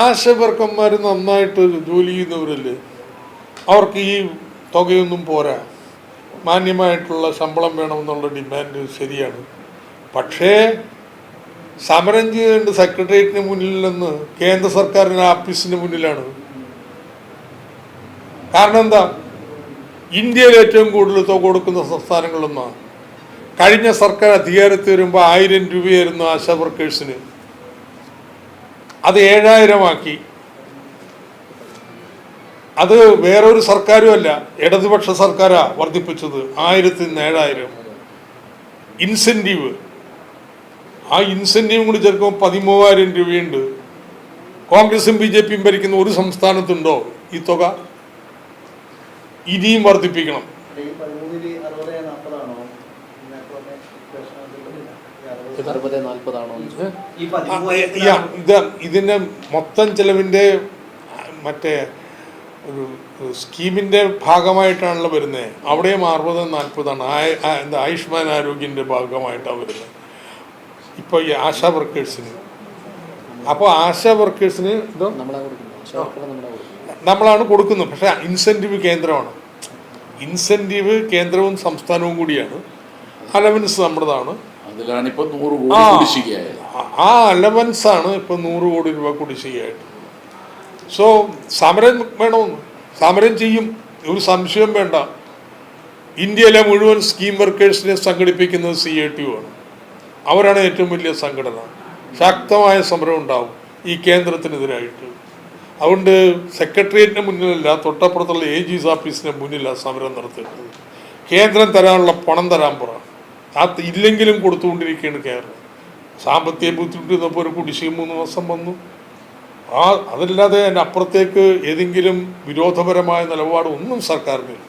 ആശാവർക്കന്മാർ നന്നായിട്ട് ജോലി ചെയ്യുന്നവരല്ലേ, അവർക്ക് ഈ തുകയൊന്നും പോരാ. മാന്യമായിട്ടുള്ള ശമ്പളം വേണമെന്നുള്ള ഡിമാൻഡ് ശരിയാണ്. പക്ഷേ സമരം ചെയ്യേണ്ട സെക്രട്ടേറിയറ്റിന് മുന്നിൽ നിന്ന് കേന്ദ്ര സർക്കാരിൻ്റെ ആഫീസിന് മുന്നിലാണ്. കാരണം എന്താ? ഇന്ത്യയിൽ ഏറ്റവും കൂടുതൽ തുക കൊടുക്കുന്ന സംസ്ഥാനങ്ങളൊന്നാണ്. കഴിഞ്ഞ സർക്കാർ അധികാരത്തിൽ വരുമ്പോൾ 1000 രൂപയായിരുന്നു ആശാ വർക്കേഴ്സിന്, അത് 7000 ആക്കി. അത് വേറൊരു സർക്കാരും അല്ല, ഇടതുപക്ഷ സർക്കാരാണ് വർദ്ധിപ്പിച്ചത്. 1000-ൽ നിന്ന് 7000 ഇൻസെൻറ്റീവ്. ആ ഇൻസെൻറ്റീവ് കൂടി ചേർക്കുമ്പോൾ 13000 രൂപയുണ്ട്. കോൺഗ്രസും BJP യും ഭരിക്കുന്ന ഒരു സംസ്ഥാനത്തുണ്ടോ ഈ തുക? ഇനിയും വർദ്ധിപ്പിക്കണം. ഇതിൻ്റെ മൊത്തം ചെലവിൻ്റെ മറ്റേ ഒരു സ്കീമിൻ്റെ ഭാഗമായിട്ടാണല്ലോ വരുന്നത്. അവിടെയും 60-40 എന്താ ആയുഷ്മാൻ ആരോഗ്യൻ്റെ ഭാഗമായിട്ടാണ് വരുന്നത് ഇപ്പോൾ ഈ ആശാ വർക്കേഴ്സിന്. അപ്പോൾ ആശാ വർക്കേഴ്സിന് ഇതോ നമ്മളാണ് കൊടുക്കുന്നത്. പക്ഷേ ഇൻസെൻറ്റീവ് കേന്ദ്രമാണ്. ഇൻസെൻറ്റീവ് കേന്ദ്രവും സംസ്ഥാനവും കൂടിയാണ്. അലവൻസ് നമ്മുടേതാണ്. ആ അലവൻസാണ് ഇപ്പോൾ 100 കോടി രൂപ കുടിശ്ശികയായിട്ട്. സോ സമരം വേണമെന്ന്, സമരം ചെയ്യും, ഒരു സംശയം വേണ്ട. ഇന്ത്യയിലെ മുഴുവൻ സ്കീം വർക്കേഴ്സിനെ സംഘടിപ്പിക്കുന്നത് CITU ആണ്. അവരാണ് ഏറ്റവും വലിയ സംഘടന. ശക്തമായ സമരം ഉണ്ടാവും ഈ കേന്ദ്രത്തിനെതിരായിട്ട്. അതുകൊണ്ട് സെക്രട്ടേറിയറ്റിന് മുന്നിലല്ല, തൊട്ടപ്പുറത്തുള്ള AG's ഓഫീസിന് മുന്നിലാണ് സമരം നടത്തേണ്ടത്. കേന്ദ്രം തരാനുള്ള പണം തരാൻ പറ. അത് ഇല്ലെങ്കിലും കൊടുത്തുകൊണ്ടിരിക്കുകയാണ് കേരളം. സാമ്പത്തിക ബുദ്ധിമുട്ട് വന്നപ്പോൾ ഒരു കുടിശ്ശിക 3 മാസം വന്നു. അതല്ലാതെ അതിൻ്റെ അപ്പുറത്തേക്ക് ഏതെങ്കിലും വിരോധപരമായ നിലപാട് ഒന്നും സർക്കാരിനില്ല.